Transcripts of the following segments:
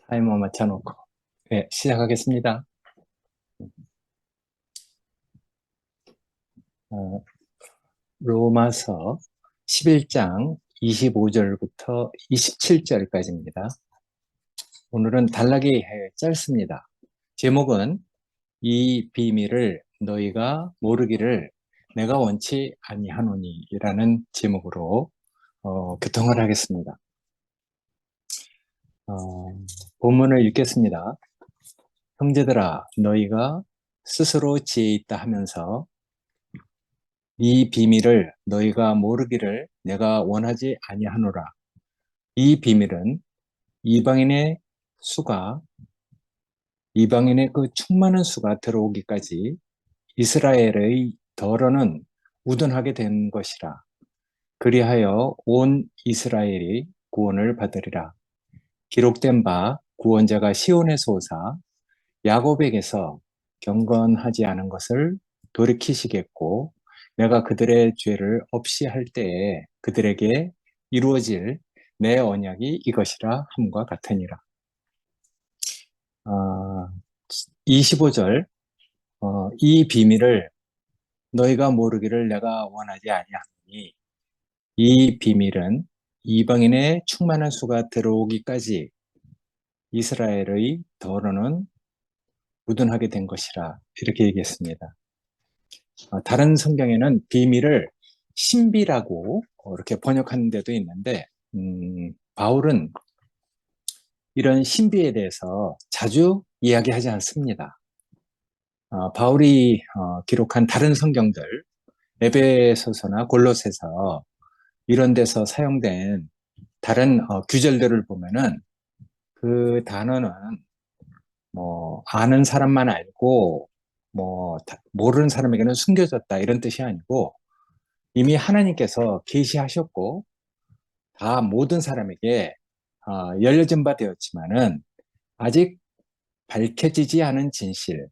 타이머 맞춰놓고. 네, 시작하겠습니다. 어, 로마서 11장 25절부터 27절까지입니다. 오늘은 단락이 짧습니다. 제목은 이 비밀을 너희가 모르기를 내가 원치 아니하노니 라는 제목으로 교통을 하겠습니다. 본문을 읽겠습니다. 형제들아, 너희가 스스로 지혜 있다 하면서 이 비밀을 너희가 모르기를 내가 원하지 아니하노라. 이 비밀은 이방인의 수가 이방인의 그 충만한 수가 들어오기까지 이스라엘의 덜어는 우둔하게 된 것이라. 그리하여 온 이스라엘이 구원을 받으리라. 기록된 바 구원자가 시온에서 오사 야곱에게서 경건하지 않은 것을 돌이키시겠고 내가 그들의 죄를 없이 할 때에 그들에게 이루어질 내 언약이 이것이라 함과 같으니라. 25절 이 비밀을 너희가 모르기를 내가 원하지 아니하니 이 비밀은 이방인의 충만한 수가 들어오기까지 이스라엘의 더러는 무둔하게 된 것이라 이렇게 얘기했습니다. 다른 성경에는 비밀을 신비라고 이렇게 번역하는 데도 있는데 바울은 이런 신비에 대해서 자주 이야기하지 않습니다. 바울이 기록한 다른 성경들, 에베소서나 골로새서 이런 데서 사용된 다른 규절들을 보면은 그 단어는 뭐 아는 사람만 알고 뭐 모르는 사람에게는 숨겨졌다 이런 뜻이 아니고 이미 하나님께서 계시하셨고 다 모든 사람에게 열려진 바 되었지만은 아직 밝혀지지 않은 진실,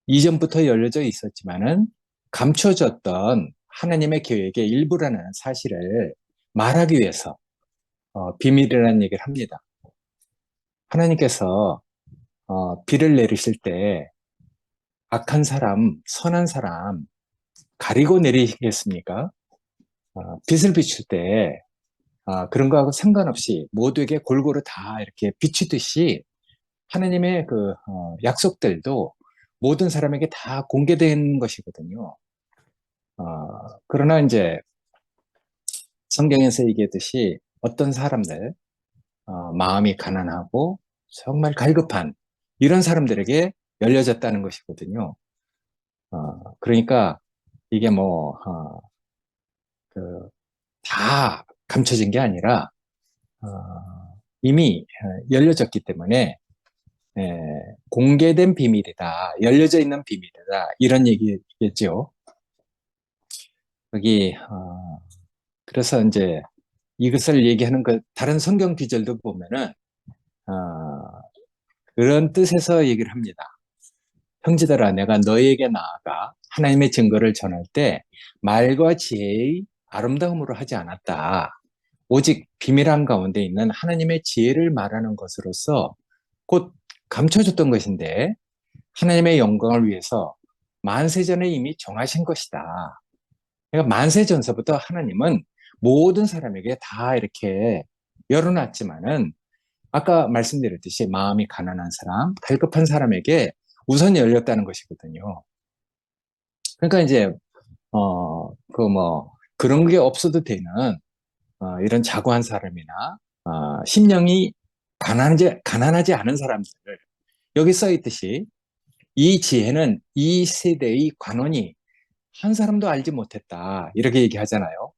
이전부터 열려져 있었지만은 감춰졌던 하나님의 계획의 일부라는 사실을 말하기 위해서 비밀이라는 얘기를 합니다. 하나님께서 비를 내리실 때 악한 사람, 선한 사람 가리고 내리겠습니까? 빛을 비출 때 그런 거하고 상관없이 모두에게 골고루 다 이렇게 비추듯이 하나님의 그 약속들도 모든 사람에게 다 공개된 것이거든요. 그러나 이제 성경에서 얘기했듯이 어떤 사람들, 마음이 가난하고 정말 갈급한 이런 사람들에게 열려졌다는 것이거든요. 그러니까 이게 뭐, 다 감춰진 게 아니라, 이미 열려졌기 때문에, 공개된 비밀이다, 열려져 있는 비밀이다, 이런 얘기겠죠. 여기, 그래서 이제 이것을 얘기하는 그 다른 성경 구절도 보면은, 그런 뜻에서 얘기를 합니다. 형제들아, 내가 너희에게 나아가 하나님의 증거를 전할 때 말과 지혜의 아름다움으로 하지 않았다. 오직 비밀한 가운데 있는 하나님의 지혜를 말하는 것으로서 곧 감춰졌던 것인데 하나님의 영광을 위해서 만세전에 이미 정하신 것이다. 그러니까 만세전서부터 하나님은 모든 사람에게 다 이렇게 열어놨지만은 아까 말씀드렸듯이 마음이 가난한 사람, 갈급한 사람에게 우선 열렸다는 것이거든요. 그러니까 이제 그런 게 없어도 되는 이런 자고한 사람이나 심령이 가난하지 않은 사람들 여기 써 있듯이 이 지혜는 이 세대의 관원이 한 사람도 알지 못했다 이렇게 얘기하잖아요.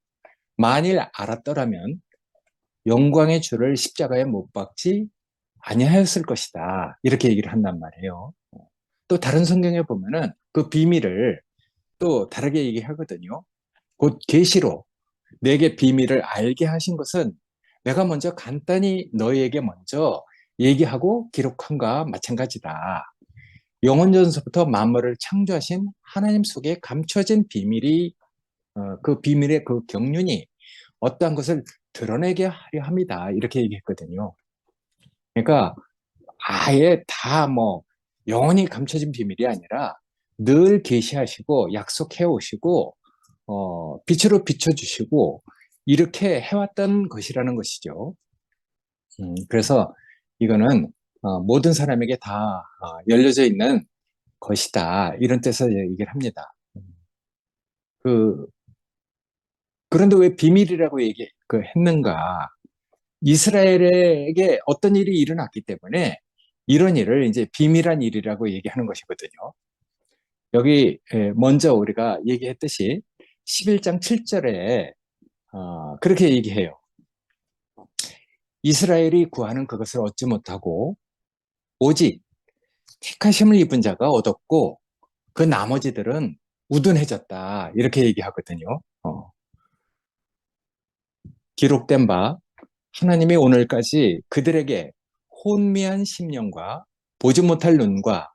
만일 알았더라면 영광의 주를 십자가에 못 박지 아니하였을 것이다 이렇게 얘기를 한단 말이에요. 또 다른 성경에 보면은 그 비밀을 또 다르게 얘기하거든요. 곧 계시로 내게 비밀을 알게 하신 것은 내가 먼저 간단히 너희에게 먼저 얘기하고 기록한과 마찬가지다. 영원전서부터 만물을 창조하신 하나님 속에 감춰진 비밀이 그 비밀의 그 경륜이 어떠한 것을 드러내게 하려 합니다. 이렇게 얘기했거든요. 그러니까 아예 다 뭐 영원히 감춰진 비밀이 아니라 늘 계시하시고 약속해 오시고 빛으로 비춰주시고 이렇게 해왔던 것이라는 것이죠. 그래서 이거는 모든 사람에게 다 열려져 있는 것이다 이런 뜻에서 얘기를 합니다. 그 그런데 왜 비밀이라고 했는가? 이스라엘에게 어떤 일이 일어났기 때문에 이런 일을 이제 비밀한 일이라고 얘기하는 것이거든요. 여기 먼저 우리가 얘기했듯이 11장 7절에 그렇게 얘기해요. 이스라엘이 구하는 그것을 얻지 못하고 오직 택하심을 입은 자가 얻었고 그 나머지들은 우둔해졌다 이렇게 얘기하거든요. 기록된 바 하나님이 오늘까지 그들에게 혼미한 심령과 보지 못할 눈과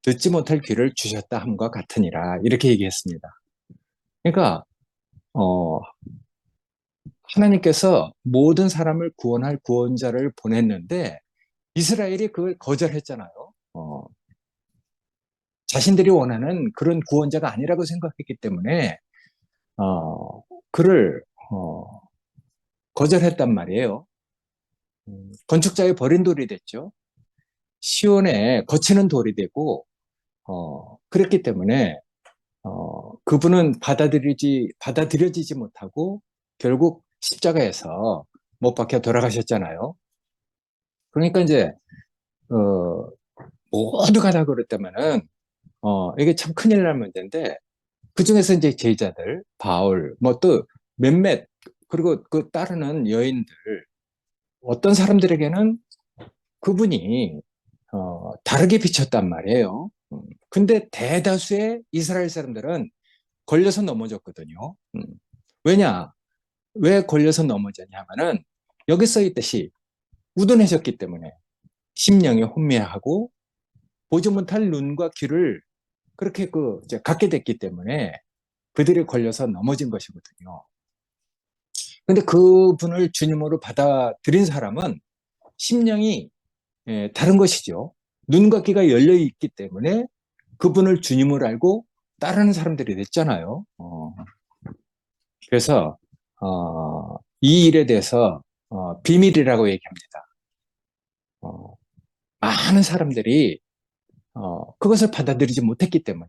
듣지 못할 귀를 주셨다 함과 같으니라 이렇게 얘기했습니다. 그러니까 하나님께서 모든 사람을 구원할 구원자를 보냈는데 이스라엘이 그걸 거절했잖아요. 자신들이 원하는 그런 구원자가 아니라고 생각했기 때문에 그를 거절했단 말이에요. 건축자의 버린 돌이 됐죠. 시온에 거치는 돌이 되고 그랬기 때문에 그분은 받아들여지지 못하고 결국 십자가에서 못 박혀 돌아가셨잖아요. 그러니까 이제 어, 모두가 다 그랬다면은 이게 참 큰일 날 문제인데 그 중에서 이제 제자들 바울 뭐 또 몇몇 그리고 그 따르는 여인들 어떤 사람들에게는 그분이 다르게 비쳤단 말이에요. 근데 대다수의 이스라엘 사람들은 걸려서 넘어졌거든요. 왜냐? 왜 걸려서 넘어졌냐면은 여기 써 있듯이 우둔해졌기 때문에 심령이 혼미하고 보지 못할 눈과 귀를 그렇게 이제 갖게 됐기 때문에 그들이 걸려서 넘어진 것이거든요. 근데 그분을 주님으로 받아들인 사람은 심령이 다른 것이죠. 눈과 귀가 열려 있기 때문에 그분을 주님을 알고 따르는 사람들이 됐잖아요. 그래서 이 일에 대해서 비밀이라고 얘기합니다. 많은 사람들이 그것을 받아들이지 못했기 때문에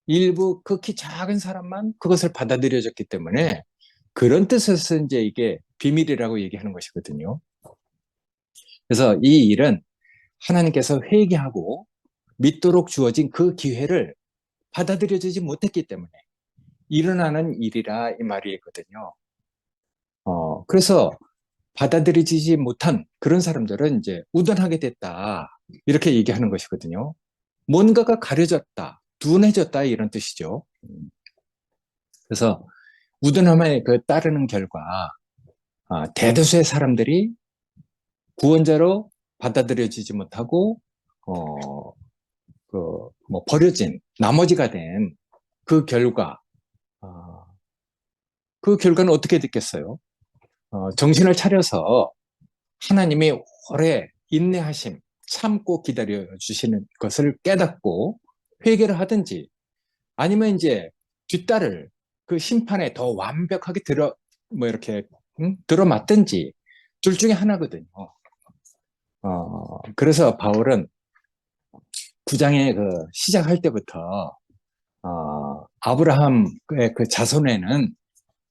일부 극히 작은 사람만 그것을 받아들여졌기 때문에 그런 뜻에서 이제 이게 비밀이라고 얘기하는 것이거든요. 그래서 이 일은 하나님께서 회개하고 믿도록 주어진 그 기회를 받아들여지지 못했기 때문에 일어나는 일이라 이 말이거든요. 그래서 받아들여지지 못한 그런 사람들은 이제 우둔하게 됐다. 이렇게 얘기하는 것이거든요. 뭔가가 가려졌다, 둔해졌다 이런 뜻이죠. 그래서 우둔함에 따르는 결과 대다수의 사람들이 구원자로 받아들여지지 못하고 뭐 버려진 나머지가 된 그 결과 그 결과는 어떻게 됐겠어요? 정신을 차려서 하나님이 오래 인내하심 참고 기다려 주시는 것을 깨닫고 회개를 하든지 아니면 이제 뒤따를 그 심판에 더 완벽하게 뭐 이렇게 들어맞든지 둘 중에 하나거든요. 그래서 바울은 9장에 시작할 때부터 아브라함의 그 자손에는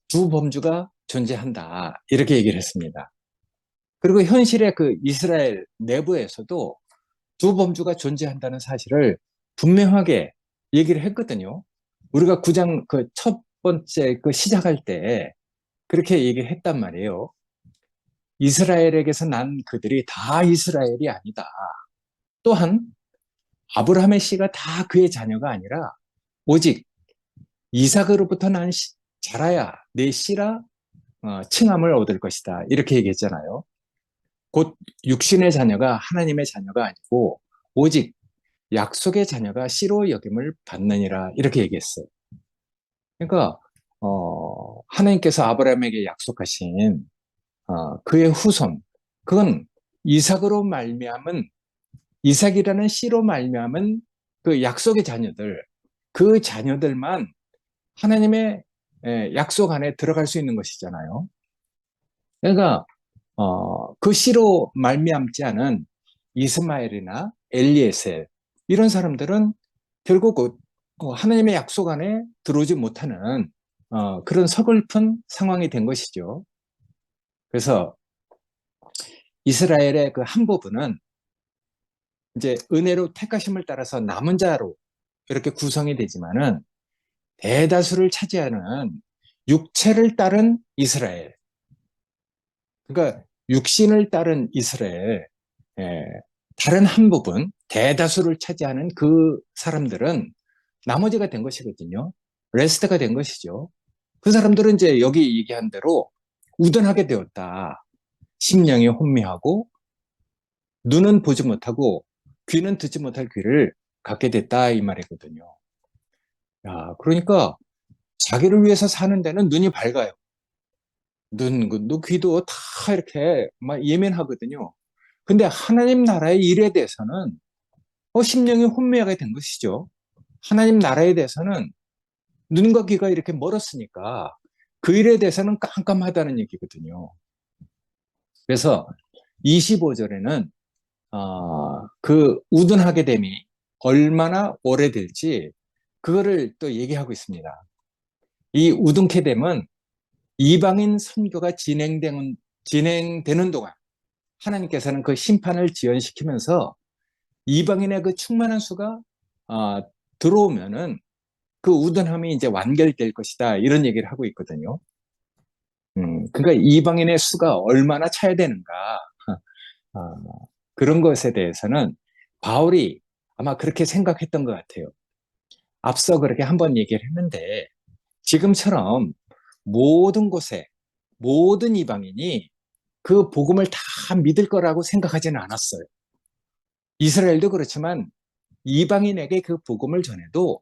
두 범주가 존재한다 이렇게 얘기를 했습니다. 그리고 현실의 그 이스라엘 내부에서도 두 범주가 존재한다는 사실을 분명하게 얘기를 했거든요. 우리가 9장 그 첫 번째 시작할 때 그렇게 얘기를 했단 말이에요. 이스라엘에게서 난 그들이 다 이스라엘이 아니다. 또한 아브라함의 씨가 다 그의 자녀가 아니라 오직 이삭으로부터 난 자라야 내 씨라 칭함을 얻을 것이다. 이렇게 얘기했잖아요. 곧 육신의 자녀가 하나님의 자녀가 아니고 오직 약속의 자녀가 씨로 여김을 받느니라 이렇게 얘기했어요. 그러니까 하나님께서 아브라함에게 약속하신 그의 후손 그건 이삭으로 말미암은 이삭이라는 씨로 말미암은 그 약속의 자녀들, 그 자녀들만 하나님의 약속 안에 들어갈 수 있는 것이잖아요. 그러니까 그 씨로 말미암지 않은 이스마엘이나 엘리에셀 이런 사람들은 결국 하나님의 약속 안에 들어오지 못하는 그런 서글픈 상황이 된 것이죠. 그래서 이스라엘의 그 한 부분은 이제 은혜로 택하심을 따라서 남은 자로 이렇게 구성이 되지만은 대다수를 차지하는 육체를 따른 이스라엘, 그러니까 육신을 따른 이스라엘, 예, 다른 한 부분, 대다수를 차지하는 그 사람들은 나머지가 된 것이거든요. 레스트가 된 것이죠. 그 사람들은 이제 여기 얘기한 대로 우둔하게 되었다. 심령이 혼미하고 눈은 보지 못하고 귀는 듣지 못할 귀를 갖게 됐다 이 말이거든요. 야, 그러니까 자기를 위해서 사는 데는 눈이 밝아요. 눈, 귀도 다 이렇게 막 예민하거든요. 근데 하나님 나라의 일에 대해서는 심령이 혼미하게 된 것이죠. 하나님 나라에 대해서는 눈과 귀가 이렇게 멀었으니까 그 일에 대해서는 깜깜하다는 얘기거든요. 그래서 25절에는 그 우둔하게 됨이 얼마나 오래될지 그거를 또 얘기하고 있습니다. 이 우둔케 됨은 이방인 선교가 진행되는 동안 하나님께서는 그 심판을 지연시키면서 이방인의 그 충만한 수가 들어오면은 그 우둔함이 이제 완결될 것이다 이런 얘기를 하고 있거든요. 그러니까 이방인의 수가 얼마나 차야 되는가 그런 것에 대해서는 바울이 아마 그렇게 생각했던 것 같아요. 앞서 그렇게 한번 얘기를 했는데 지금처럼 모든 곳에 모든 이방인이 그 복음을 다 믿을 거라고 생각하지는 않았어요. 이스라엘도 그렇지만 이방인에게 그 복음을 전해도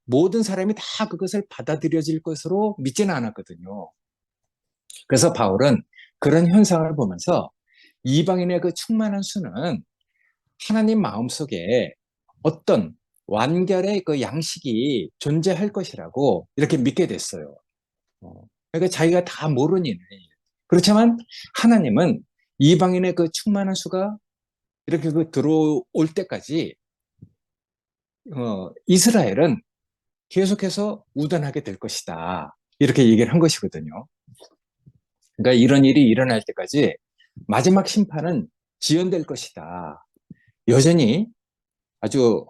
모든 사람이 다 그것을 받아들여질 것으로 믿지는 않았거든요. 그래서 바울은 그런 현상을 보면서 이방인의 그 충만한 수는 하나님 마음속에 어떤 완결의 그 양식이 존재할 것이라고 이렇게 믿게 됐어요. 그러니까 자기가 다 모르니. 그렇지만 하나님은 이방인의 그 충만한 수가 이렇게 그 들어올 때까지 이스라엘은 계속해서 우단하게 될 것이다. 이렇게 얘기를 한 것이거든요. 그러니까 이런 일이 일어날 때까지 마지막 심판은 지연될 것이다. 여전히 아주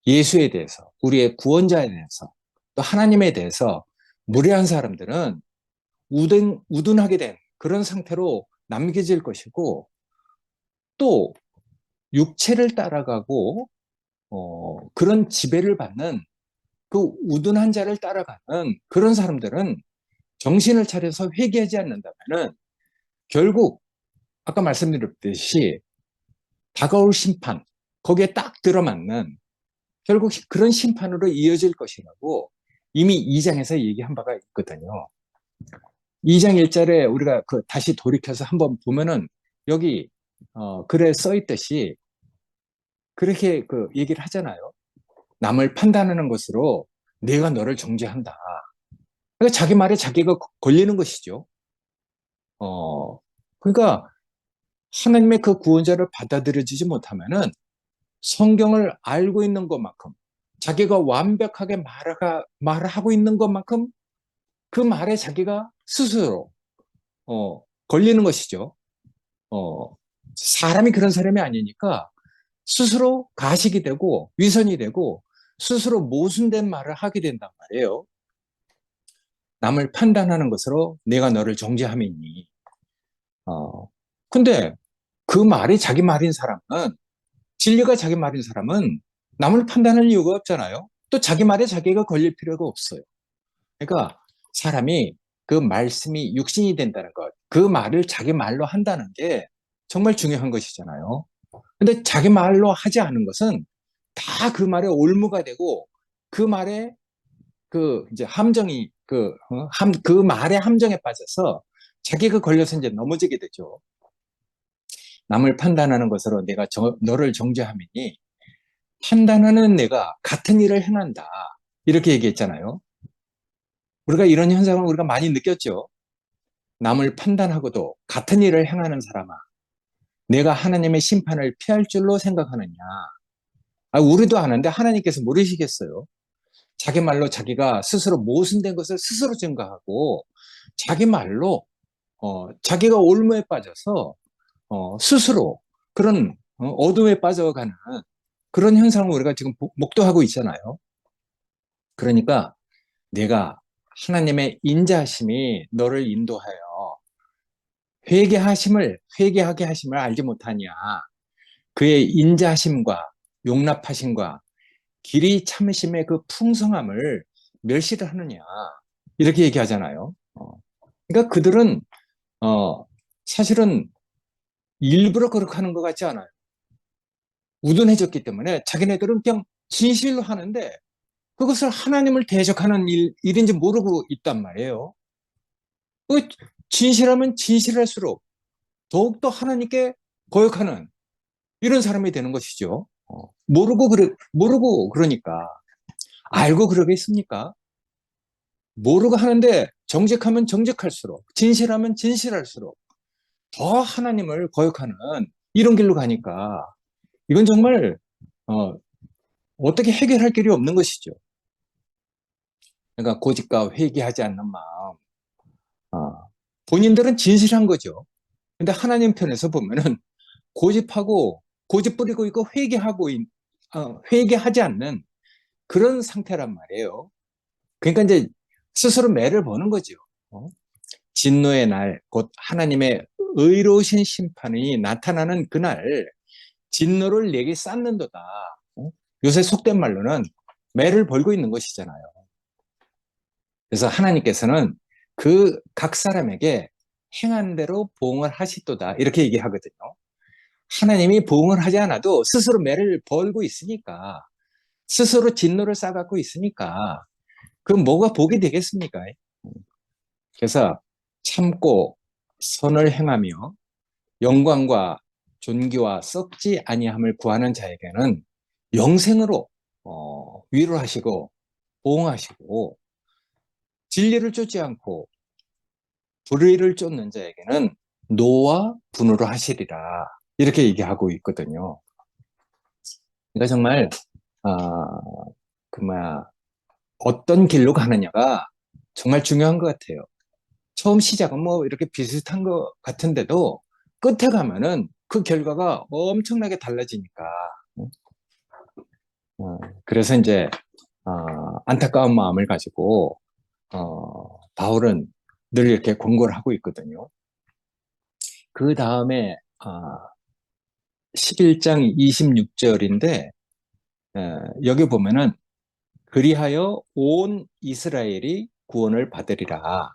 예수에 대해서, 우리의 구원자에 대해서, 또 하나님에 대해서 무례한 사람들은 우둔하게 된 그런 상태로 남겨질 것이고, 또 육체를 따라가고 그런 지배를 받는 그 우둔한 자를 따라가는 그런 사람들은 정신을 차려서 회개하지 않는다면 결국 아까 말씀드렸듯이 다가올 심판, 거기에 딱 들어맞는 결국 그런 심판으로 이어질 것이라고 이미 2장에서 얘기한 바가 있거든요. 2장 1절에 우리가 다시 돌이켜서 한번 보면은 여기 글에 써 있듯이 그렇게 얘기를 하잖아요. 남을 판단하는 것으로 내가 너를 정죄한다. 그러니까 자기 말에 자기가 걸리는 것이죠. 그러니까 하나님의 그 구원자를 받아들여지지 못하면은 성경을 알고 있는 것만큼 자기가 완벽하게 말하고 있는 것만큼 그 말에 자기가 스스로 걸리는 것이죠. 사람이 그런 사람이 아니니까 스스로 가식이 되고 위선이 되고 스스로 모순된 말을 하게 된단 말이에요. 남을 판단하는 것으로 내가 너를 정죄함이니. 근데 그 말이 자기 말인 사람은 진리가 자기 말인 사람은 남을 판단할 이유가 없잖아요. 또 자기 말에 자기가 걸릴 필요가 없어요. 그러니까 사람이 그 말씀이 육신이 된다는 것, 그 말을 자기 말로 한다는 게 정말 중요한 것이잖아요. 근데 자기 말로 하지 않은 것은 다 그 말에 올무가 되고 그 말에 이제 함정이 그 말의 함정에 빠져서 자기가 걸려서 이제 넘어지게 되죠. 남을 판단하는 것으로 내가 너를 정죄함이니 판단하는 내가 같은 일을 행한다. 이렇게 얘기했잖아요. 우리가 이런 현상을 우리가 많이 느꼈죠. 남을 판단하고도 같은 일을 행하는 사람아, 내가 하나님의 심판을 피할 줄로 생각하느냐. 우리도 아는데 하나님께서 모르시겠어요. 자기 말로 자기가 스스로 모순된 것을 스스로 증거하고 자기 말로 자기가 올무에 빠져서 스스로 그런 어둠에 빠져가는 그런 현상을 우리가 지금 목도하고 있잖아요. 그러니까 내가 하나님의 인자하심이 너를 인도하여 회개하게 하심을 알지 못하냐. 그의 인자하심과 용납하심과 길이 참으심의 그 풍성함을 멸시를 하느냐. 이렇게 얘기하잖아요. 그러니까 그들은 사실은 일부러 그렇게 하는 것 같지 않아요. 우둔해졌기 때문에 자기네들은 그냥 진실로 하는데 그것을 하나님을 대적하는 일인지 모르고 있단 말이에요. 그 진실하면 진실할수록 더욱더 하나님께 거역하는 이런 사람이 되는 것이죠. 모르고 그러니까. 알고 그러겠습니까? 모르고 하는데 정직하면 정직할수록, 진실하면 진실할수록 더 하나님을 거역하는 이런 길로 가니까 이건 정말 어떻게 해결할 길이 없는 것이죠. 그러니까 고집과 회개하지 않는 마음. 본인들은 진실한 거죠. 근데 하나님 편에서 보면은 고집 부리고 있고 회개하지 않는 그런 상태란 말이에요. 그러니까 이제 스스로 매를 버는 거죠. 진노의 날, 곧 하나님의 의로우신 심판이 나타나는 그날, 진노를 내게 쌓는도다. 요새 속된 말로는 매를 벌고 있는 것이잖아요. 그래서 하나님께서는 그 각 사람에게 행한 대로 보응을 하시도다. 이렇게 얘기하거든요. 하나님이 보응을 하지 않아도 스스로 매를 벌고 있으니까, 스스로 진노를 쌓아갖고 있으니까, 그 뭐가 복이 되겠습니까? 그래서 참고 선을 행하며 영광과 존귀와 썩지 아니함을 구하는 자에게는 영생으로 위로하시고 보응하시고, 진리를 쫓지 않고 불의를 쫓는 자에게는 노와 분으로 하시리라. 이렇게 얘기하고 있거든요. 그러니까 정말 그 뭐야 어떤 길로 가느냐가 정말 중요한 것 같아요. 처음 시작은 뭐 이렇게 비슷한 것 같은데도 끝에 가면은 그 결과가 엄청나게 달라지니까. 그래서 이제 안타까운 마음을 가지고 바울은 늘 이렇게 권고를 하고 있거든요. 그 다음에 11장 26절인데 여기 보면은 그리하여 온 이스라엘이 구원을 받으리라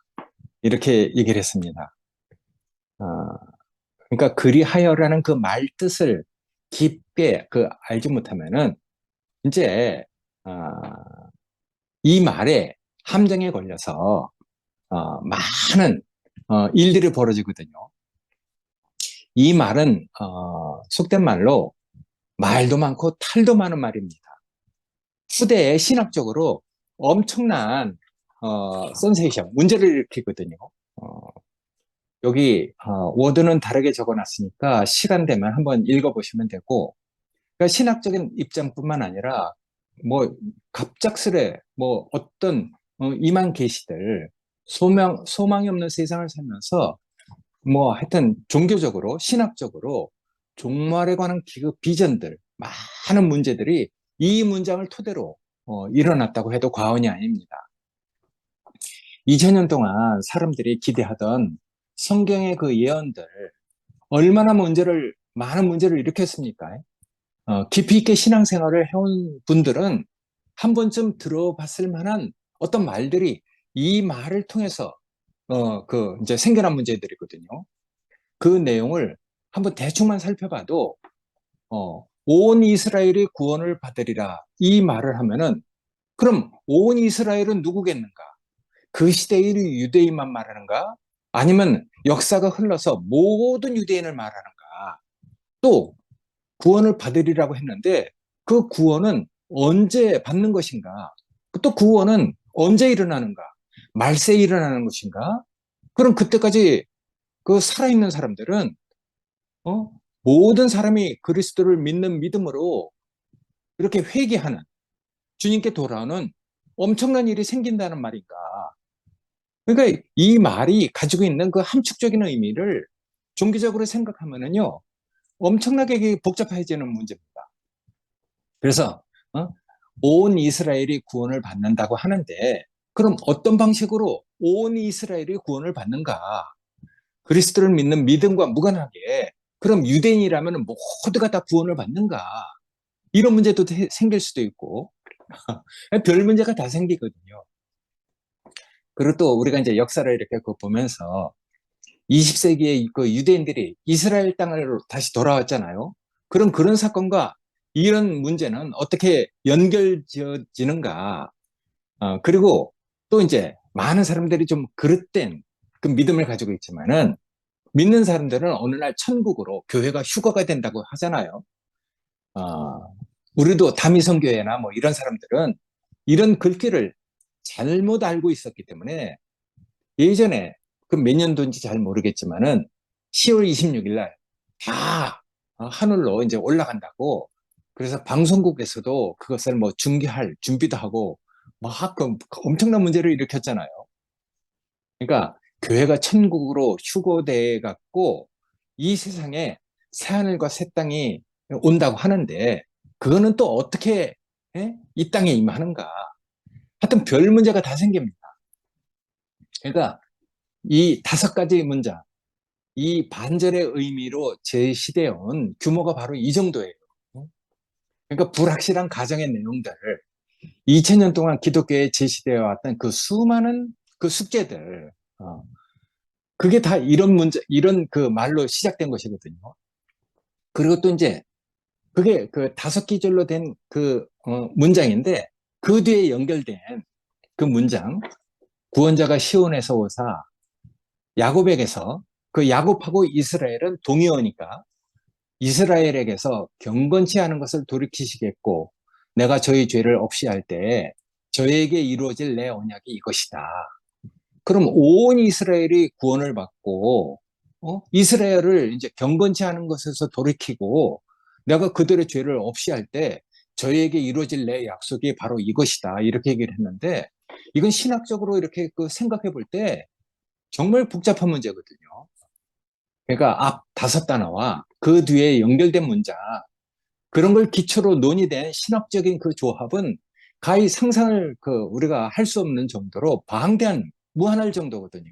이렇게 얘기를 했습니다. 그러니까 그리하여라는 그 말 뜻을 깊게 알지 못하면은 이제 이 말에 함정에 걸려서 많은 일들이 벌어지거든요. 이 말은 속된 말로 말도 많고 탈도 많은 말입니다. 후대에 신학적으로 엄청난 센세이션, 문제를 일으키거든요. 여기 워드는 다르게 적어놨으니까 시간 되면 한번 읽어보시면 되고, 그러니까 신학적인 입장뿐만 아니라 뭐 갑작스레 뭐 어떤 이만 계시들 소망이 없는 세상을 살면서 뭐 하여튼 종교적으로 신학적으로 종말에 관한 기급 비전들 많은 문제들이 이 문장을 토대로 일어났다고 해도 과언이 아닙니다. 2000년 동안 사람들이 기대하던 성경의 그 예언들 얼마나 많은 문제를 일으켰습니까? 깊이 있게 신앙생활을 해온 분들은 한 번쯤 들어봤을 만한 어떤 말들이 이 말을 통해서 이제 생겨난 문제들이거든요. 그 내용을 한번 대충만 살펴봐도 온 이스라엘이 구원을 받으리라 이 말을 하면은 그럼 온 이스라엘은 누구겠는가? 그 시대의 유대인만 말하는가? 아니면 역사가 흘러서 모든 유대인을 말하는가? 또 구원을 받으리라고 했는데 그 구원은 언제 받는 것인가? 또 구원은 언제 일어나는가? 말세에 일어나는 것인가? 그럼 그때까지 그 살아있는 사람들은 어? 모든 사람이 그리스도를 믿는 믿음으로 이렇게 회개하는 주님께 돌아오는 엄청난 일이 생긴다는 말인가? 그러니까 이 말이 가지고 있는 그 함축적인 의미를 종교적으로 생각하면은요, 엄청나게 이게 복잡해지는 문제입니다. 그래서 어? 온 이스라엘이 구원을 받는다고 하는데, 그럼 어떤 방식으로 온 이스라엘이 구원을 받는가? 그리스도를 믿는 믿음과 무관하게 그럼 유대인이라면 모두가 다 구원을 받는가? 이런 문제도 생길 수도 있고 별 문제가 다 생기거든요. 그리고 또 우리가 이제 역사를 이렇게 보면서 20세기에 그 유대인들이 이스라엘 땅으로 다시 돌아왔잖아요. 그럼 그런 사건과 이런 문제는 어떻게 연결지어지는가? 그리고 또 이제 많은 사람들이 좀 그릇된 그 믿음을 가지고 있지만은 믿는 사람들은 어느 날 천국으로 교회가 휴거가 된다고 하잖아요. 어, 우리도 다미성교회나 뭐 이런 사람들은 이런 글귀를 잘못 알고 있었기 때문에 예전에 그 몇 년도인지 잘 모르겠지만은 10월 26일 날 다 하늘로 이제 올라간다고 그래서 방송국에서도 그것을 뭐 중계할 준비도 하고 막 엄청난 문제를 일으켰잖아요. 그러니까 교회가 천국으로 휴거돼 갖고 이 세상에 새하늘과 새 땅이 온다고 하는데 그거는 또 어떻게 이 땅에 임하는가? 하여튼 별 문제가 다 생깁니다. 그러니까 이 다섯 가지 문장, 이 반절의 의미로 제시되어 규모가 바로 이 정도예요. 그러니까 불확실한 가정의 내용들, 2000년 동안 기독교에 제시되어 왔던 그 수많은 그 숙제들, 그게 다 이런 문제, 이런 그 말로 시작된 것이거든요. 그리고 또 이제 그게 그 다섯 기절로 된 그 문장인데 그 뒤에 연결된 그 문장, 구원자가 시온에서 오사 야곱에게서 그 야곱하고 이스라엘은 동의어니까 이스라엘에게서 경건치 않은 것을 돌이키시겠고 내가 저희 죄를 없이 할 때 저에게 이루어질 내 언약이 이것이다. 그럼 온 이스라엘이 구원을 받고 이스라엘을 이제 경건치 않은 것에서 돌이키고 내가 그들의 죄를 없이 할 때 저에게 이루어질 내 약속이 바로 이것이다. 이렇게 얘기를 했는데 이건 신학적으로 이렇게 그 생각해 볼 때 정말 복잡한 문제거든요. 그러니까 앞 다섯 단어와 그 뒤에 연결된 문장 그런 걸 기초로 논의된 신학적인 그 조합은 가히 상상을 그 우리가 할 수 없는 정도로 방대한 무한할 정도거든요.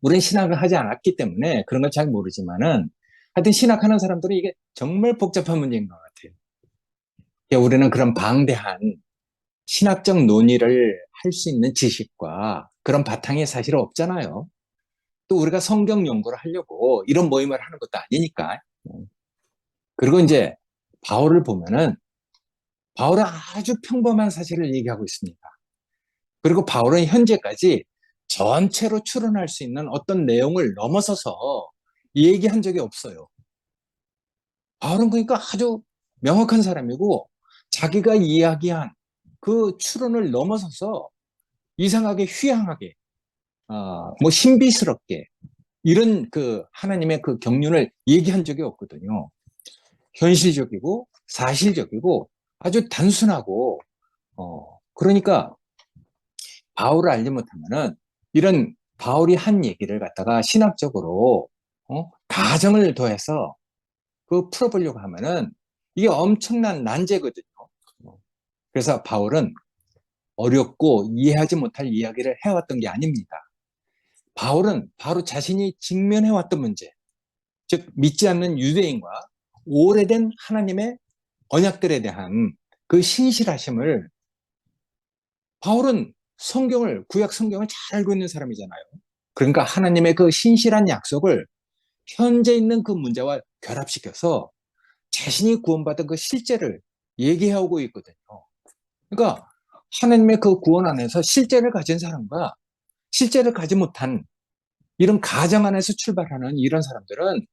우리는 신학을 하지 않았기 때문에 그런 걸 잘 모르지만은 하여튼 신학하는 사람들은 이게 정말 복잡한 문제인 것 같아요. 그러니까 우리는 그런 방대한 신학적 논의를 할 수 있는 지식과 그런 바탕이 사실 없잖아요. 또 우리가 성경 연구를 하려고 이런 모임을 하는 것도 아니니까. 그리고 이제 바울을 보면은 바울은 아주 평범한 사실을 얘기하고 있습니다. 그리고 바울은 현재까지 전체로 추론할 수 있는 어떤 내용을 넘어서서 얘기한 적이 없어요. 바울은 그러니까 아주 명확한 사람이고 자기가 이야기한 그 추론을 넘어서서 이상하게 휘황하게 뭐 신비스럽게 이런 그 하나님의 그 경륜을 얘기한 적이 없거든요. 현실적이고 사실적이고 아주 단순하고 그러니까 바울을 알지 못하면은 이런 바울이 한 얘기를 갖다가 신학적으로 가정을 더해서 그 풀어보려고 하면은 이게 엄청난 난제거든요. 그래서 바울은 어렵고 이해하지 못할 이야기를 해왔던 게 아닙니다. 바울은 바로 자신이 직면해왔던 문제, 즉 믿지 않는 유대인과 오래된 하나님의 언약들에 대한 그 신실하심을 바울은 구약 성경을 잘 알고 있는 사람이잖아요. 그러니까 하나님의 그 신실한 약속을 현재 있는 그 문제와 결합시켜서 자신이 구원받은 그 실제를 얘기하고 있거든요. 그러니까 하나님의 그 구원 안에서 실제를 가진 사람과 실제를 가지 못한 이런 가정 안에서 출발하는 이런 사람들은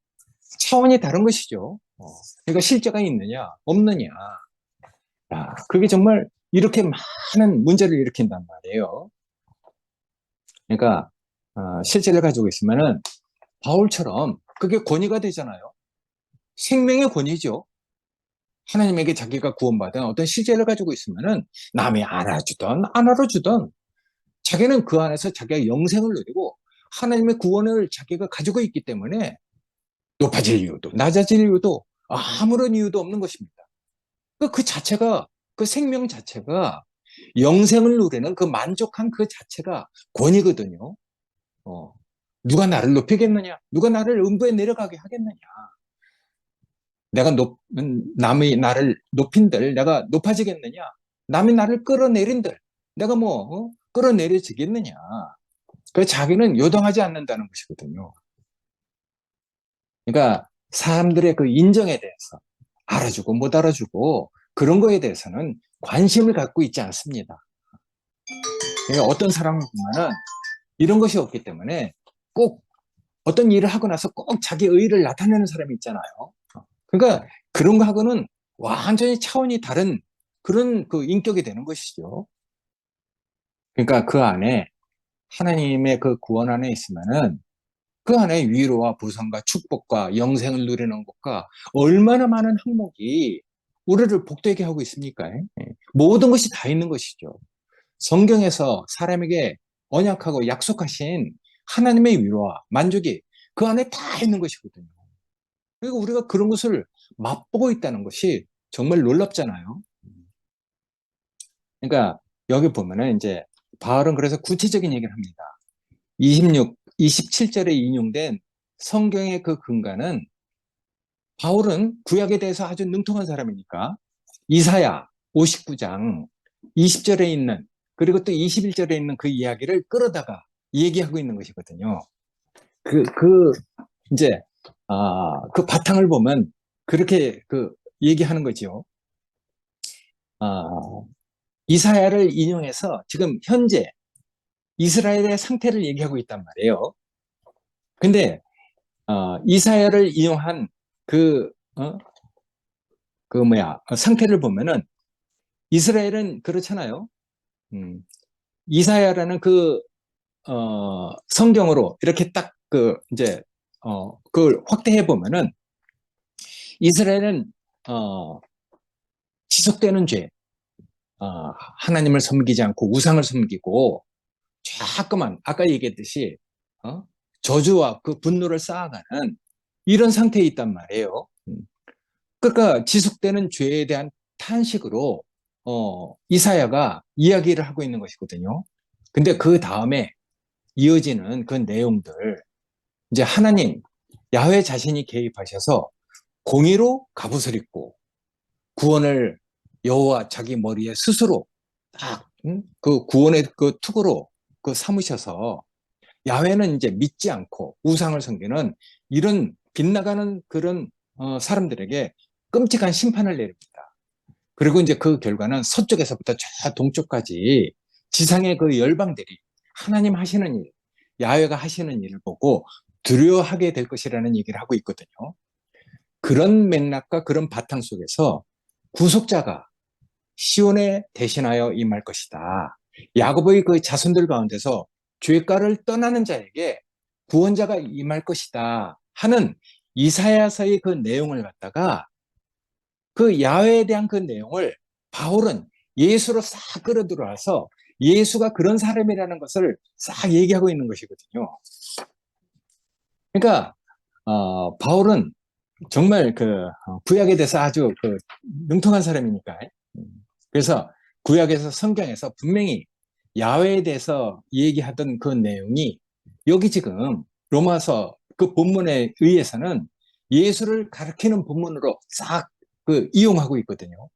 차원이 다른 것이죠. 그러니까 실제가 있느냐, 없느냐. 야, 그게 정말 이렇게 많은 문제를 일으킨단 말이에요. 그러니까 실제를 가지고 있으면은 바울처럼 그게 권위가 되잖아요. 생명의 권위죠. 하나님에게 자기가 구원받은 어떤 실제를 가지고 있으면은 남이 알아주든 안 알아주든 자기는 그 안에서 자기가 영생을 누리고 하나님의 구원을 자기가 가지고 있기 때문에 높아질 이유도 낮아질 이유도 아무런 이유도 없는 것입니다. 그 자체가 그 생명 자체가 영생을 누리는 그 만족한 그 자체가 권위거든요. 어, 누가 나를 높이겠느냐? 누가 나를 음부에 내려가게 하겠느냐? 남이 나를 높인들 내가 높아지겠느냐? 남이 나를 끌어내린들 내가 끌어내려지겠느냐? 그 자기는 요동하지 않는다는 것이거든요. 그러니까 사람들의 그 인정에 대해서 알아주고 못 알아주고 그런 거에 대해서는 관심을 갖고 있지 않습니다. 그러니까 어떤 사람을 보면은 이런 것이 없기 때문에 꼭 어떤 일을 하고 나서 꼭 자기 의의를 나타내는 사람이 있잖아요. 그러니까 그런 거하고는 완전히 차원이 다른 그런 그 인격이 되는 것이죠. 그러니까 그 안에 하나님의 그 구원 안에 있으면은 그 안에 위로와 보상과 축복과 영생을 누리는 것과 얼마나 많은 항목이 우리를 복되게 하고 있습니까? 모든 것이 다 있는 것이죠. 성경에서 사람에게 언약하고 약속하신 하나님의 위로와 만족이 그 안에 다 있는 것이거든요. 그리고 우리가 그런 것을 맛보고 있다는 것이 정말 놀랍잖아요. 그러니까 여기 보면은 이제 바울은 그래서 구체적인 얘기를 합니다. 27절에 인용된 성경의 그 근간은 바울은 구약에 대해서 아주 능통한 사람이니까 이사야 59장 20절에 있는 그리고 또 21절에 있는 그 이야기를 끌어다가 얘기하고 있는 것이거든요. 그 이제 그 바탕을 보면 그렇게 그 얘기하는 거죠. 아, 이사야를 인용해서 지금 현재 이스라엘의 상태를 얘기하고 있단 말이에요. 근데 이사야를 인용한 그 상태를 보면은 이스라엘은 그렇잖아요. 음, 이사야라는 성경으로 이렇게 딱 이제 그걸 확대해 보면은 이스라엘은 지속되는 죄, 하나님을 섬기지 않고 우상을 섬기고 자꾸만 아까 얘기했듯이 어? 저주와 그 분노를 쌓아가는 이런 상태에 있단 말이에요. 그러니까 지속되는 죄에 대한 탄식으로 이사야가 이야기를 하고 있는 것이거든요. 근데 그 다음에 이어지는 그 내용들 이제 하나님 야훼 자신이 개입하셔서 공의로 갑옷을 입고 구원을 여호와 자기 머리에 스스로 딱 그 구원의 그 투구로 그 삼으셔서 야훼는 이제 믿지 않고 우상을 섬기는 이런 빗나가는 그런 사람들에게 끔찍한 심판을 내립니다. 그리고 이제 그 결과는 서쪽에서부터 저 동쪽까지 지상의 그 열방들이 하나님 하시는 일, 야훼가 하시는 일을 보고 두려워하게 될 것이라는 얘기를 하고 있거든요. 그런 맥락과 그런 바탕 속에서 구속자가 시온에 대신하여 임할 것이다. 야곱의 그 자손들 가운데서 죄가를 떠나는 자에게 구원자가 임할 것이다 하는 이사야서의 그 내용을 갖다가 그 야훼에 대한 그 내용을 바울은 예수로 싹 끌어들어와서 예수가 그런 사람이라는 것을 싹 얘기하고 있는 것이거든요. 그러니까 바울은 정말 구약에 대해서 아주 능통한 사람이니까. 그래서 구약에서 성경에서 분명히 야훼에 대해서 얘기하던 그 내용이 여기 지금 로마서 그 본문에 의해서는 예수를 가리키는 본문으로 싹 이용하고 있거든요.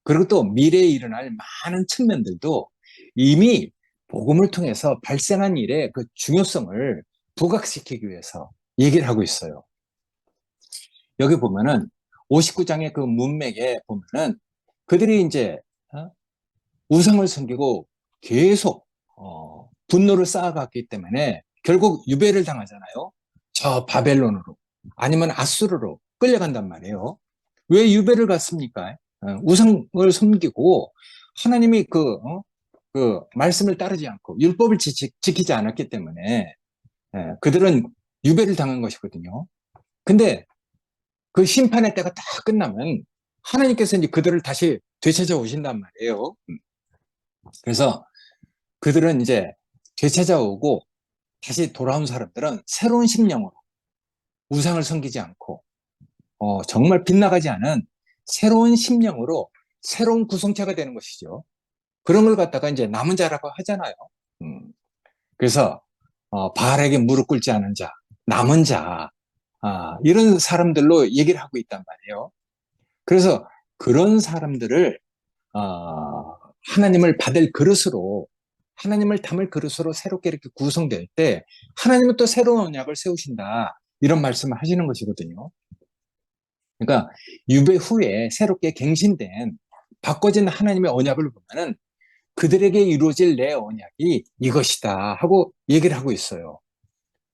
그리고 또 미래에 일어날 많은 측면들도 이미 복음을 통해서 발생한 일의 그 중요성을 부각시키기 위해서 얘기를 하고 있어요. 여기 보면은 59장의 그 문맥에 보면은 그들이 이제 우상을 섬기고 계속 분노를 쌓아갔기 때문에 결국 유배를 당하잖아요. 저 바벨론으로. 아니면 아수르로 끌려간단 말이에요. 왜 유배를 갔습니까? 우상을 섬기고 하나님이 그 말씀을 따르지 않고 율법을 지키지 않았기 때문에 그들은 유배를 당한 것이거든요. 근데 그 심판의 때가 딱 끝나면 하나님께서 이제 그들을 다시 되찾아 오신단 말이에요. 그래서 그들은 이제 되찾아오고 다시 돌아온 사람들은 새로운 심령으로 우상을 섬기지 않고 정말 빗나가지 않은 새로운 심령으로 새로운 구성체가 되는 것이죠. 그런 걸 갖다가 이제 남은 자라고 하잖아요. 음, 그래서 바알에게 무릎 꿇지 않은 자, 남은 자, 이런 사람들로 얘기를 하고 있단 말이에요. 그래서 그런 사람들을 하나님을 받을 그릇으로, 하나님을 담을 그릇으로 새롭게 이렇게 구성될 때 하나님은 또 새로운 언약을 세우신다, 이런 말씀을 하시는 것이거든요. 그러니까 유배 후에 새롭게 갱신된 바꿔진 하나님의 언약을 보면은 그들에게 이루어질 내 언약이 이것이다 하고 얘기를 하고 있어요.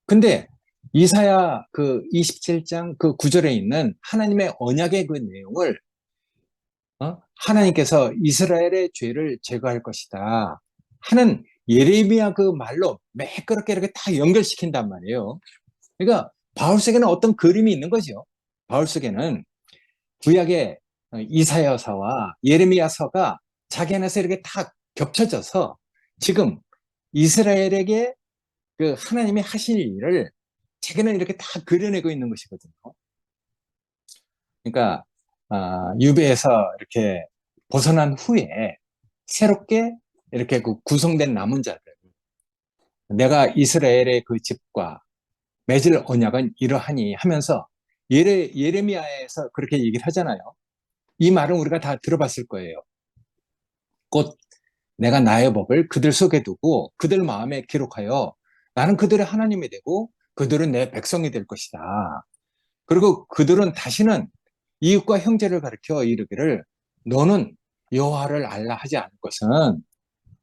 근데 이사야 그 27장 그 9절에 있는 하나님의 언약의 그 내용을 하나님께서 이스라엘의 죄를 제거할 것이다 하는 예레미야 그 말로 매끄럽게 이렇게 다 연결시킨단 말이에요. 그러니까 바울 속에는 어떤 그림이 있는 거죠. 바울 속에는 구약의 이사야서와 예레미야서가 자기 안에서 이렇게 다 겹쳐져서 지금 이스라엘에게 그 하나님이 하실 일을 자기는 이렇게 다 그려내고 있는 것이거든요. 그러니까 유배에서 이렇게 벗어난 후에 새롭게 이렇게 그 구성된 남은 자들, 내가 이스라엘의 그 집과 맺을 언약은 이러하니 하면서 예레미야에서 그렇게 얘기를 하잖아요. 이 말은 우리가 다 들어봤을 거예요. 곧 내가 나의 법을 그들 속에 두고 그들 마음에 기록하여 나는 그들의 하나님이 되고 그들은 내 백성이 될 것이다. 그리고 그들은 다시는 이웃과 형제를 가리켜 이르기를 너는 여호와를 알라 하지 않을 것은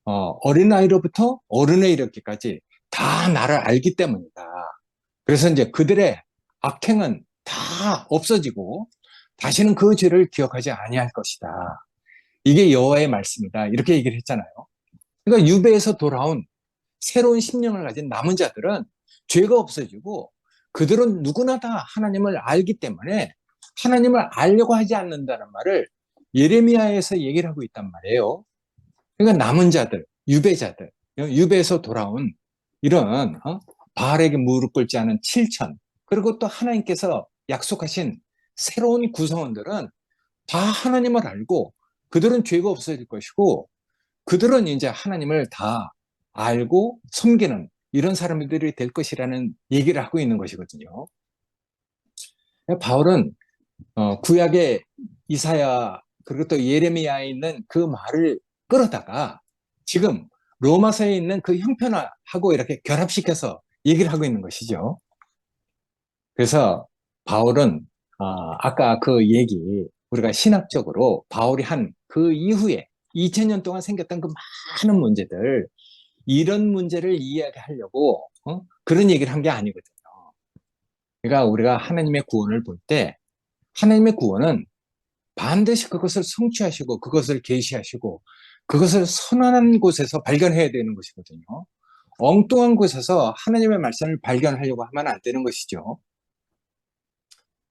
어린아이로부터 어른에 이르기까지 다 나를 알기 때문이다. 그래서 이제 그들의 악행은 다 없어지고 다시는 그 죄를 기억하지 아니할 것이다. 이게 여호와의 말씀이다. 이렇게 얘기를 했잖아요. 그러니까 유배에서 돌아온 새로운 심령을 가진 남은 자들은 죄가 없어지고 그들은 누구나 다 하나님을 알기 때문에 하나님을 알려고 하지 않는다는 말을 예레미야에서 얘기를 하고 있단 말이에요. 그러니까 남은 자들, 유배자들, 유배에서 돌아온 이런 바알에게 무릎 꿇지 않은 7천, 그리고 또 하나님께서 약속하신 새로운 구성원들은 다 하나님을 알고 그들은 죄가 없어질 것이고 그들은 이제 하나님을 다 알고 섬기는 이런 사람들이 될 것이라는 얘기를 하고 있는 것이거든요. 바울은 구약의 이사야 그리고 또 예레미야에 있는 그 말을 끌어다가 지금 로마서에 있는 그 형편하고 이렇게 결합시켜서 얘기를 하고 있는 것이죠. 그래서 바울은 아까 그 얘기 우리가 신학적으로 바울이 한 그 이후에 2000년 동안 생겼던 그 많은 문제들, 이런 문제를 이야기하려고 그런 얘기를 한 게 아니거든요. 그러니까 우리가 하나님의 구원을 볼 때 하나님의 구원은 반드시 그것을 성취하시고 그것을 계시하시고 그것을 선언한 곳에서 발견해야 되는 것이거든요. 엉뚱한 곳에서 하나님의 말씀을 발견하려고 하면 안 되는 것이죠.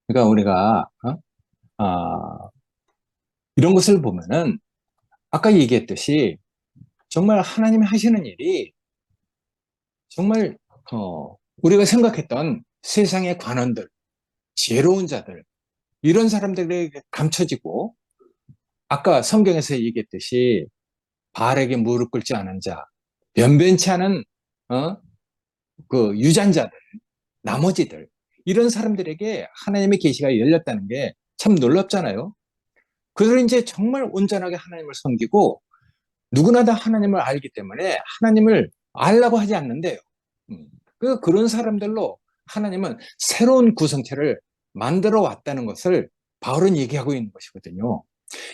그러니까 우리가 이런 것을 보면은 아까 얘기했듯이 정말 하나님이 하시는 일이 정말 우리가 생각했던 세상의 관원들, 지혜로운 자들, 이런 사람들에게 감춰지고 아까 성경에서 얘기했듯이 바알에게 무릎 꿇지 않은 자, 변변치 않은 그 유전자들, 나머지들, 이런 사람들에게 하나님의 계시가 열렸다는 게 참 놀랍잖아요. 그들은 이제 정말 온전하게 하나님을 섬기고 누구나 다 하나님을 알기 때문에 하나님을 알라고 하지 않는데요. 그런 사람들로 하나님은 새로운 구성체를 만들어 왔다는 것을 바울은 얘기하고 있는 것이거든요.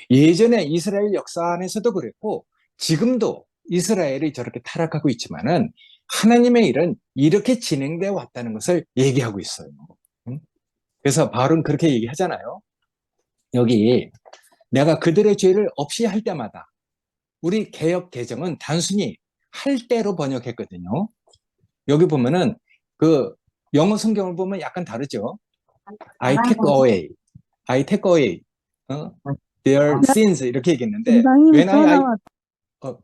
예전에 이스라엘 역사 안에서도 그랬고 지금도 이스라엘이 저렇게 타락하고 있지만은 하나님의 일은 이렇게 진행되어 왔다는 것을 얘기하고 있어요. 그래서 바울은 그렇게 얘기하잖아요. 여기 내가 그들의 죄를 없이 할 때마다, 우리 개역 개정은 단순히 할 때로 번역했거든요. 여기 보면은 그 영어 성경을 보면 약간 다르죠. I take away, I take away 어? their sins 이렇게 얘기했는데 원장님 when I 전화가 어,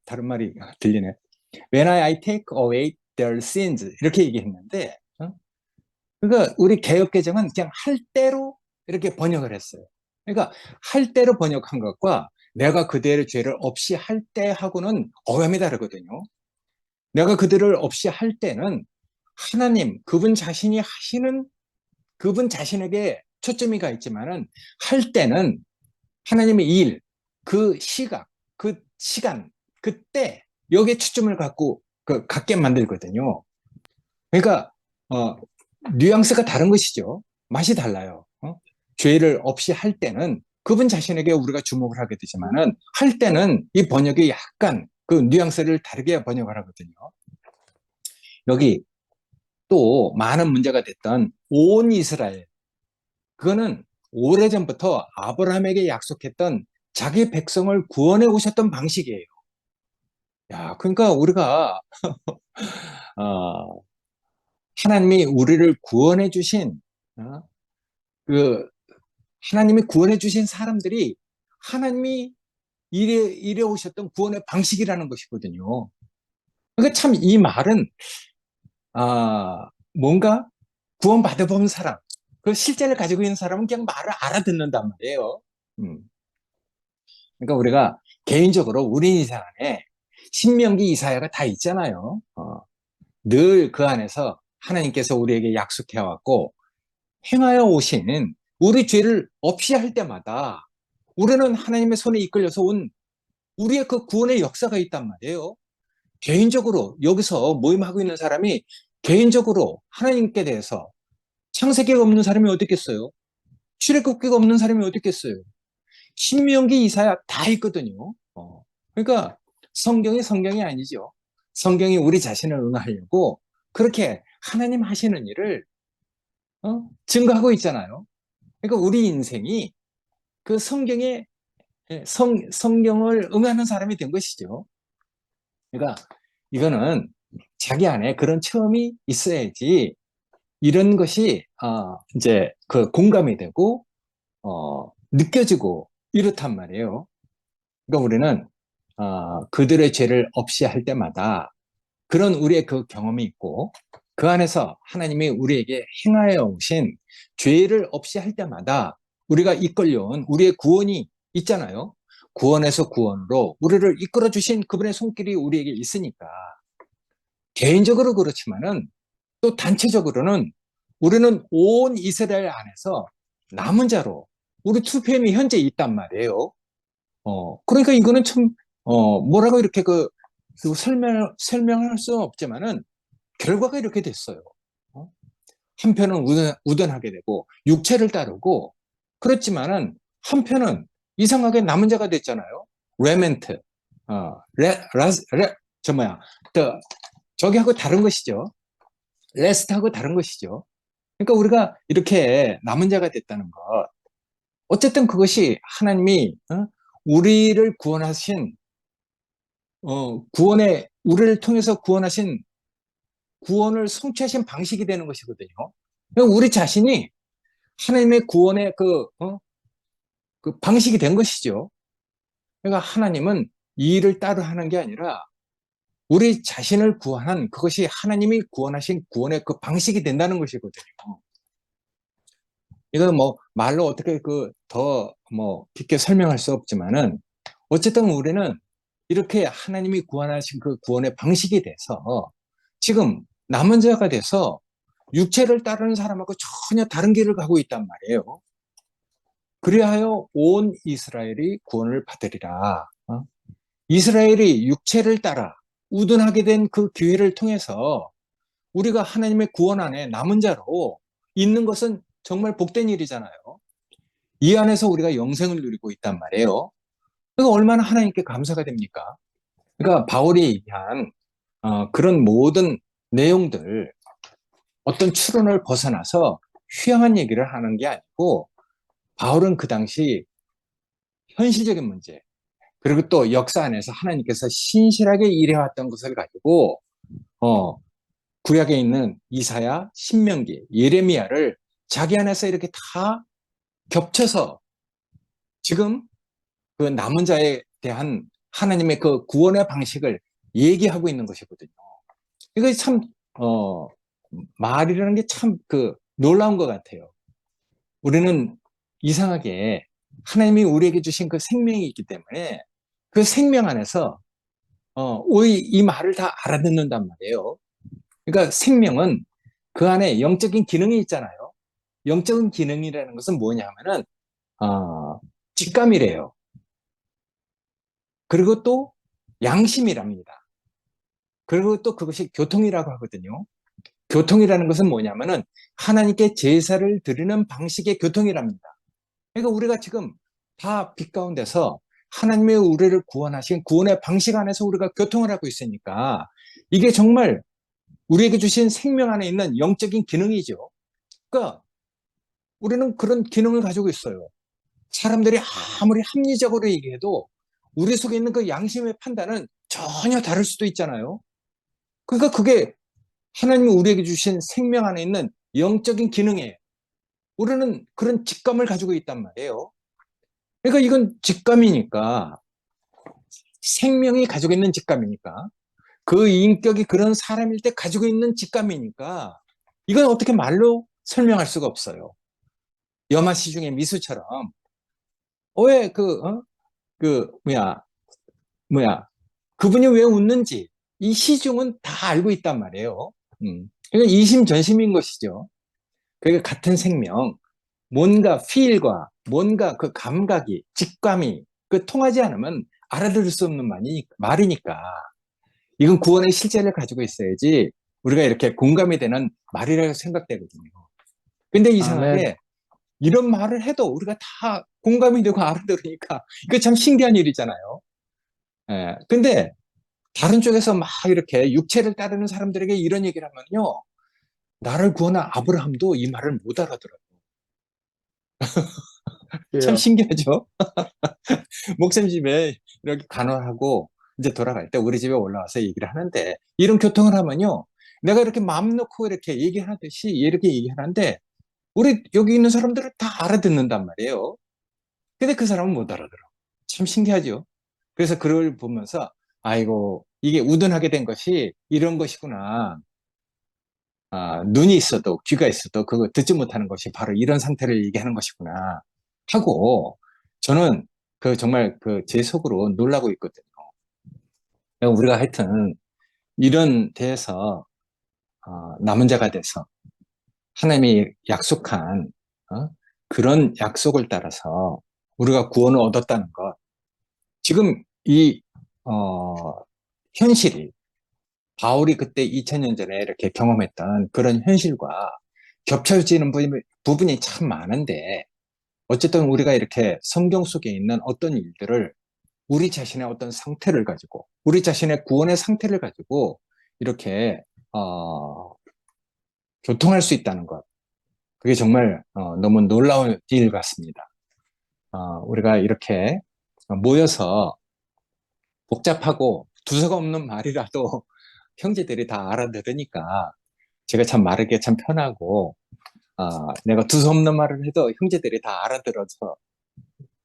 다른 말이 들리네. When I take away their sins 이렇게 얘기했는데 그러니까 우리 개역 개정은 그냥 할 대로 이렇게 번역을 했어요. 그러니까 할 대로 번역한 것과 내가 그들의 죄를 없이 할 때 하고는 어감이 다르거든요. 내가 그들을 없이 할 때는 하나님, 그분 자신이 하시는 그분 자신에게 초점이 가 있지만은 할 때는 하나님의 일, 그 시각, 그 시간, 그때 여기에 초점을 갖게 만들거든요. 그러니까 뉘앙스가 다른 것이죠. 맛이 달라요. 죄를 없이 할 때는 그분 자신에게 우리가 주목을 하게 되지만은 할 때는 이 번역이 약간 그 뉘앙스를 다르게 번역을 하거든요. 여기 또 많은 문제가 됐던 온 이스라엘, 그거는 오래전부터 아브라함에게 약속했던 자기 백성을 구원해 오셨던 방식이에요. 야, 그러니까 우리가 어, 하나님이 우리를 구원해 주신 어, 그 하나님이 구원해 주신 사람들이 하나님이 이래 오셨던 구원의 방식이라는 것이거든요. 그러니까 참 이 말은 뭔가 구원 받아본 사람, 그 실제를 가지고 있는 사람은 그냥 말을 알아듣는단 말이에요. 음. 그러니까 우리가 개인적으로 우리 인생 안에 신명기 이사야가 다 있잖아요. 늘 그 안에서 하나님께서 우리에게 약속해 왔고 행하여 오신 우리 죄를 없이 할 때마다 우리는 하나님의 손에 이끌려서 온 우리의 그 구원의 역사가 있단 말이에요. 개인적으로 여기서 모임하고 있는 사람이 개인적으로 하나님께 대해서 창세기가 없는 사람이 어디 있겠어요? 출애굽기가 없는 사람이 어디 있겠어요? 신명기 이사야 다 있거든요. 그러니까 성경이 성경이 아니죠. 성경이 우리 자신을 응하려고 그렇게 하나님 하시는 일을 증거하고 있잖아요. 그러니까 우리 인생이 그 성경을 응하는 사람이 된 것이죠. 그러니까 이거는 자기 안에 그런 체험이 있어야지 이런 것이 이제 그 공감이 되고 느껴지고 이렇단 말이에요. 그러니까 우리는 그들의 죄를 없이 할 때마다 그런 우리의 그 경험이 있고 그 안에서 하나님이 우리에게 행하여 오신 죄를 없이 할 때마다 우리가 이끌려온 우리의 구원이 있잖아요. 구원에서 구원으로 우리를 이끌어 주신 그분의 손길이 우리에게 있으니까 개인적으로 그렇지만은 또 단체적으로는 우리는 온 이스라엘 안에서 남은 자로 우리 투표임이 현재 있단 말이에요. 그러니까 이거는 참 뭐라고 이렇게 설명할 수는 없지만은 결과가 이렇게 됐어요. 한편은 우둔하게 되고 육체를 따르고 그렇지만은 한편은 이상하게 남은 자가 됐잖아요. 레멘트, 저 뭐야, 저기하고 다른 것이죠. 레스트하고 다른 것이죠. 그러니까 우리가 이렇게 남은 자가 됐다는 것. 어쨌든 그것이 하나님이 우리를 구원하신 우리를 통해서 구원하신 구원을 성취하신 방식이 되는 것이거든요. 그러니까 우리 자신이 하나님의 구원의 그 방식이 된 것이죠. 그러니까 하나님은 이 일을 따로 하는 게 아니라 우리 자신을 구원한 그것이 하나님이 구원하신 구원의 그 방식이 된다는 것이거든요. 이거 뭐 말로 어떻게 더 뭐 깊게 설명할 수 없지만은 어쨌든 우리는 이렇게 하나님이 구원하신 그 구원의 방식이 돼서 지금 남은 자가 돼서 육체를 따르는 사람하고 전혀 다른 길을 가고 있단 말이에요. 그리하여 온 이스라엘이 구원을 받으리라. 이스라엘이 육체를 따라 우둔하게 된 그 기회를 통해서 우리가 하나님의 구원 안에 남은 자로 있는 것은 정말 복된 일이잖아요. 이 안에서 우리가 영생을 누리고 있단 말이에요. 그러니까 얼마나 하나님께 감사가 됩니까? 그러니까 바울이 얘기한 그런 모든 내용들 어떤 추론을 벗어나서 휴양한 얘기를 하는 게 아니고 바울은 그 당시 현실적인 문제, 그리고 또 역사 안에서 하나님께서 신실하게 일해왔던 것을 가지고 어, 구약에 있는 이사야, 신명기, 예레미야를 자기 안에서 이렇게 다 겹쳐서 지금 그 남은 자에 대한 하나님의 그 구원의 방식을 얘기하고 있는 것이거든요. 이거 참, 말이라는 게 참 놀라운 것 같아요. 우리는 이상하게 하나님이 우리에게 주신 그 생명이 있기 때문에 그 생명 안에서, 우리 이 말을 다 알아듣는단 말이에요. 그러니까 생명은 그 안에 영적인 기능이 있잖아요. 영적인 기능이라는 것은 뭐냐면은, 직감이래요. 그리고 또 양심이랍니다. 그리고 또 그것이 교통이라고 하거든요. 교통이라는 것은 뭐냐면은 하나님께 제사를 드리는 방식의 교통이랍니다. 그러니까 우리가 지금 다 빛 가운데서 하나님의 우리를 구원하신 구원의 방식 안에서 우리가 교통을 하고 있으니까 이게 정말 우리에게 주신 생명 안에 있는 영적인 기능이죠. 그러니까 우리는 그런 기능을 가지고 있어요. 사람들이 아무리 합리적으로 얘기해도 우리 속에 있는 그 양심의 판단은 전혀 다를 수도 있잖아요. 그러니까 그게 하나님이 우리에게 주신 생명 안에 있는 영적인 기능이에요. 우리는 그런 직감을 가지고 있단 말이에요. 그러니까 이건 직감이니까, 생명이 가지고 있는 직감이니까, 그 인격이 그런 사람일 때 가지고 있는 직감이니까, 이건 어떻게 말로 설명할 수가 없어요. 염화 시중의 미수처럼, 왜 뭐야, 그분이 왜 웃는지, 이 시중은 다 알고 있단 말이에요. 그러니까 이심전심인 것이죠. 그러니까 같은 생명, 뭔가 필과 뭔가 그 감각이, 직감이 통하지 않으면 알아들을 수 없는 말이니까 이건 구원의 실제를 가지고 있어야지 우리가 이렇게 공감이 되는 말이라고 생각되거든요. 근데 아멘. 이상하게 이런 말을 해도 우리가 다 공감이 되고 알아들으니까 이거 참 신기한 일이잖아요. 예. 근데 다른 쪽에서 막 이렇게 육체를 따르는 사람들에게 이런 얘기를 하면요. 나를 구원한 아브라함도 이 말을 못 알아들어요. 참 예. 신기하죠? 목사님 집에 이렇게 간호하고 이제 돌아갈 때 우리 집에 올라와서 얘기를 하는데 이런 교통을 하면요. 내가 이렇게 마음 놓고 이렇게 얘기하듯이 이렇게 얘기하는데 우리 여기 있는 사람들은 다 알아듣는단 말이에요. 근데 그 사람은 못 알아들어. 참 신기하죠? 그래서 그걸 보면서 아이고 이게 우둔하게 된 것이 이런 것이구나. 눈이 있어도 귀가 있어도 그거 듣지 못하는 것이 바로 이런 상태를 얘기하는 것이구나 하고 저는 정말 제 속으로 놀라고 있거든요. 우리가 하여튼 이런 데에서 남은 자가 돼서 하나님이 약속한 그런 약속을 따라서 우리가 구원을 얻었다는 것. 지금 이 현실이 바울이 그때 2000년 전에 이렇게 경험했던 그런 현실과 겹쳐지는 부분이 참 많은데 어쨌든 우리가 이렇게 성경 속에 있는 어떤 일들을 우리 자신의 어떤 상태를 가지고 우리 자신의 구원의 상태를 가지고 이렇게 교통할 수 있다는 것 그게 정말 너무 놀라운 일 같습니다. 우리가 이렇게 모여서 복잡하고 두서가 없는 말이라도 형제들이 다 알아들으니까 제가 참 말하기가 참 편하고 내가 두서없는 말을 해도 형제들이 다 알아들어서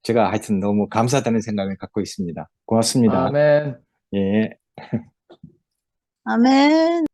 제가 하여튼 너무 감사하다는 생각을 갖고 있습니다. 고맙습니다. 아멘. 예. 아멘.